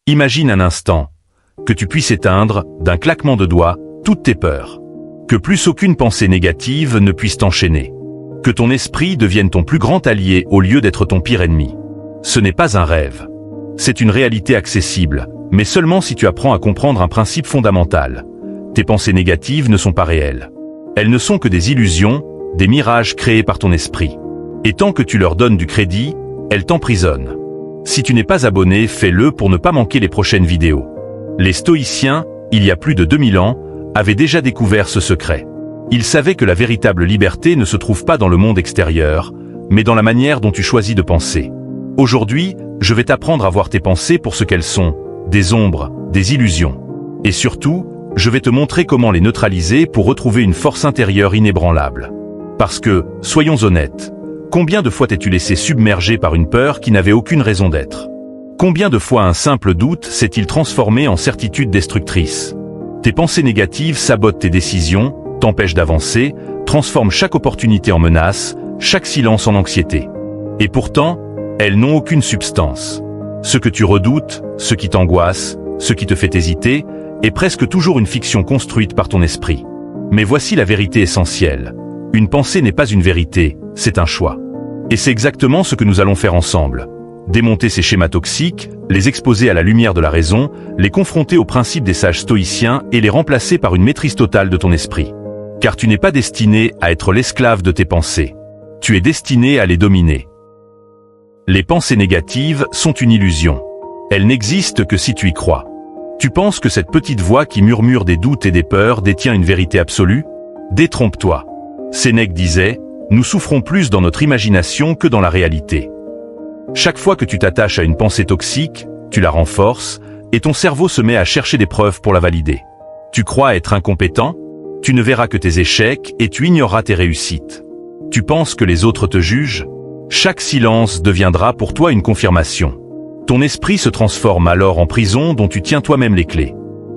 Imagine un instant que tu puisses éteindre, d'un claquement de doigts, toutes tes peurs. Que plus aucune pensée négative ne puisse t'enchaîner. Que ton esprit devienne ton plus grand allié au lieu d'être ton pire ennemi. Ce n'est pas un rêve. C'est une réalité accessible, mais seulement si tu apprends à comprendre un principe fondamental. Tes pensées négatives ne sont pas réelles. Elles ne sont que des illusions, des mirages créés par ton esprit. Et tant que tu leur donnes du crédit, elles t'emprisonnent. Si tu n'es pas abonné, fais-le pour ne pas manquer les prochaines vidéos. Les stoïciens, il y a plus de 2000 ans, avaient déjà découvert ce secret. Ils savaient que la véritable liberté ne se trouve pas dans le monde extérieur, mais dans la manière dont tu choisis de penser. Aujourd'hui, je vais t'apprendre à voir tes pensées pour ce qu'elles sont, des ombres, des illusions. Et surtout, je vais te montrer comment les neutraliser pour retrouver une force intérieure inébranlable. Parce que, soyons honnêtes, combien de fois t'es-tu laissé submerger par une peur qui n'avait aucune raison d'être? Combien de fois un simple doute s'est-il transformé en certitude destructrice? Tes pensées négatives sabotent tes décisions, t'empêchent d'avancer, transforment chaque opportunité en menace, chaque silence en anxiété. Et pourtant, elles n'ont aucune substance. Ce que tu redoutes, ce qui t'angoisse, ce qui te fait hésiter, est presque toujours une fiction construite par ton esprit. Mais voici la vérité essentielle. Une pensée n'est pas une vérité, c'est un choix. Et c'est exactement ce que nous allons faire ensemble. Démonter ces schémas toxiques, les exposer à la lumière de la raison, les confronter aux principes des sages stoïciens et les remplacer par une maîtrise totale de ton esprit. Car tu n'es pas destiné à être l'esclave de tes pensées. Tu es destiné à les dominer. Les pensées négatives sont une illusion. Elles n'existent que si tu y crois. Tu penses que cette petite voix qui murmure des doutes et des peurs détient une vérité absolue? Détrompe-toi. Sénèque disait, nous souffrons plus dans notre imagination que dans la réalité. Chaque fois que tu t'attaches à une pensée toxique, tu la renforces, et ton cerveau se met à chercher des preuves pour la valider. Tu crois être incompétent? Tu ne verras que tes échecs et tu ignoreras tes réussites. Tu penses que les autres te jugent? Chaque silence deviendra pour toi une confirmation. Ton esprit se transforme alors en prison dont tu tiens toi-même les clés.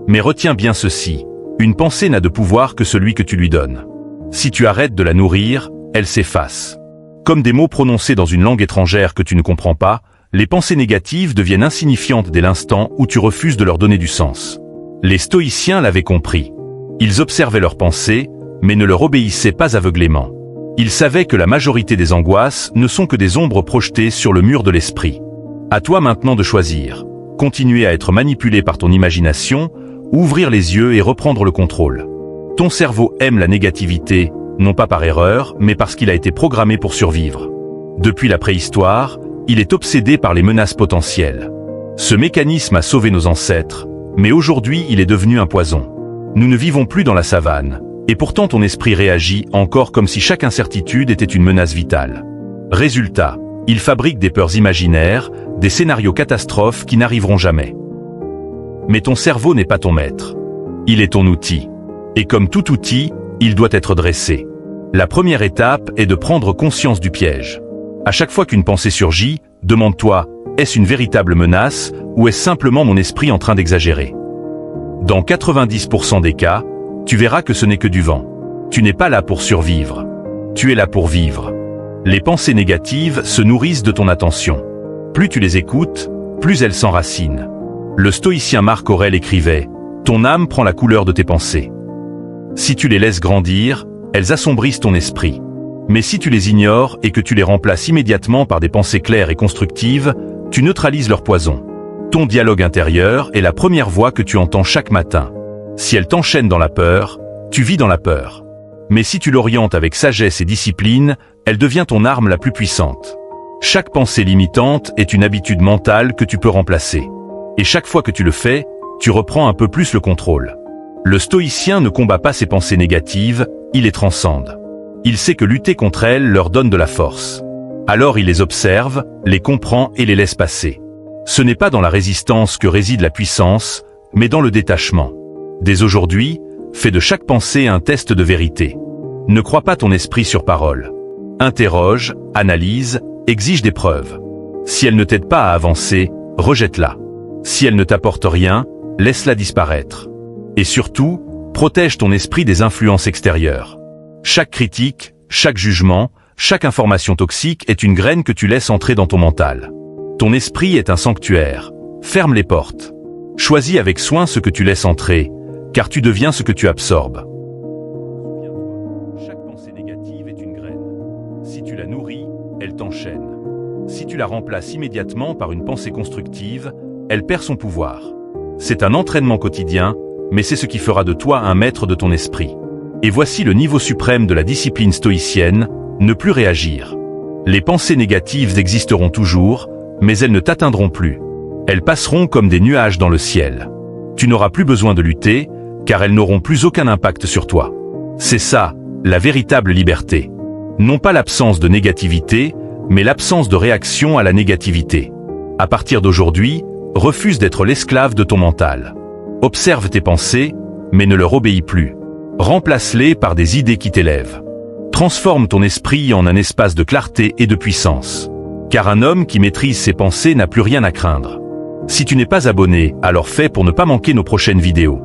Mais retiens bien ceci, une pensée n'a de pouvoir que celui que tu lui donnes. Si tu arrêtes de la nourrir, elle s'efface. Comme des mots prononcés dans une langue étrangère que tu ne comprends pas, les pensées négatives deviennent insignifiantes dès l'instant où tu refuses de leur donner du sens. Les stoïciens l'avaient compris. Ils observaient leurs pensées, mais ne leur obéissaient pas aveuglément. Ils savaient que la majorité des angoisses ne sont que des ombres projetées sur le mur de l'esprit. À toi maintenant de choisir. Continuer à être manipulé par ton imagination, ouvrir les yeux et reprendre le contrôle. Ton cerveau aime la négativité, non pas par erreur, mais parce qu'il a été programmé pour survivre. Depuis la préhistoire, il est obsédé par les menaces potentielles. Ce mécanisme a sauvé nos ancêtres, mais aujourd'hui il est devenu un poison. Nous ne vivons plus dans la savane, et pourtant ton esprit réagit encore comme si chaque incertitude était une menace vitale. Résultat, il fabrique des peurs imaginaires, des scénarios catastrophes qui n'arriveront jamais. Mais ton cerveau n'est pas ton maître. Il est ton outil. Et comme tout outil, il doit être dressé. La première étape est de prendre conscience du piège. À chaque fois qu'une pensée surgit, demande-toi, est-ce une véritable menace ou est-ce simplement mon esprit en train d'exagérer? Dans 90% des cas, tu verras que ce n'est que du vent. Tu n'es pas là pour survivre. Tu es là pour vivre. Les pensées négatives se nourrissent de ton attention. Plus tu les écoutes, plus elles s'enracinent. Le stoïcien Marc Aurèle écrivait « Ton âme prend la couleur de tes pensées ». Si tu les laisses grandir, elles assombrissent ton esprit. Mais si tu les ignores et que tu les remplaces immédiatement par des pensées claires et constructives, tu neutralises leur poison. Ton dialogue intérieur est la première voix que tu entends chaque matin. Si elle t'enchaîne dans la peur, tu vis dans la peur. Mais si tu l'orientes avec sagesse et discipline, elle devient ton arme la plus puissante. Chaque pensée limitante est une habitude mentale que tu peux remplacer. Et chaque fois que tu le fais, tu reprends un peu plus le contrôle. Le stoïcien ne combat pas ses pensées négatives, il les transcende. Il sait que lutter contre elles leur donne de la force. Alors il les observe, les comprend et les laisse passer. Ce n'est pas dans la résistance que réside la puissance, mais dans le détachement. Dès aujourd'hui, fais de chaque pensée un test de vérité. Ne crois pas ton esprit sur parole. Interroge, analyse, exige des preuves. Si elle ne t'aide pas à avancer, rejette-la. Si elle ne t'apporte rien, laisse-la disparaître. Et surtout, protège ton esprit des influences extérieures. Chaque critique, chaque jugement, chaque information toxique est une graine que tu laisses entrer dans ton mental. Ton esprit est un sanctuaire. Ferme les portes. Choisis avec soin ce que tu laisses entrer, car tu deviens ce que tu absorbes. Souviens-toi, chaque pensée négative est une graine. Si tu la nourris, elle t'enchaîne. Si tu la remplaces immédiatement par une pensée constructive, elle perd son pouvoir. C'est un entraînement quotidien, mais c'est ce qui fera de toi un maître de ton esprit. Et voici le niveau suprême de la discipline stoïcienne, ne plus réagir. Les pensées négatives existeront toujours, mais elles ne t'atteindront plus. Elles passeront comme des nuages dans le ciel. Tu n'auras plus besoin de lutter, car elles n'auront plus aucun impact sur toi. C'est ça, la véritable liberté. Non pas l'absence de négativité, mais l'absence de réaction à la négativité. À partir d'aujourd'hui, refuse d'être l'esclave de ton mental. Observe tes pensées, mais ne leur obéis plus. Remplace-les par des idées qui t'élèvent. Transforme ton esprit en un espace de clarté et de puissance. Car un homme qui maîtrise ses pensées n'a plus rien à craindre. Si tu n'es pas abonné, alors fais pour ne pas manquer nos prochaines vidéos.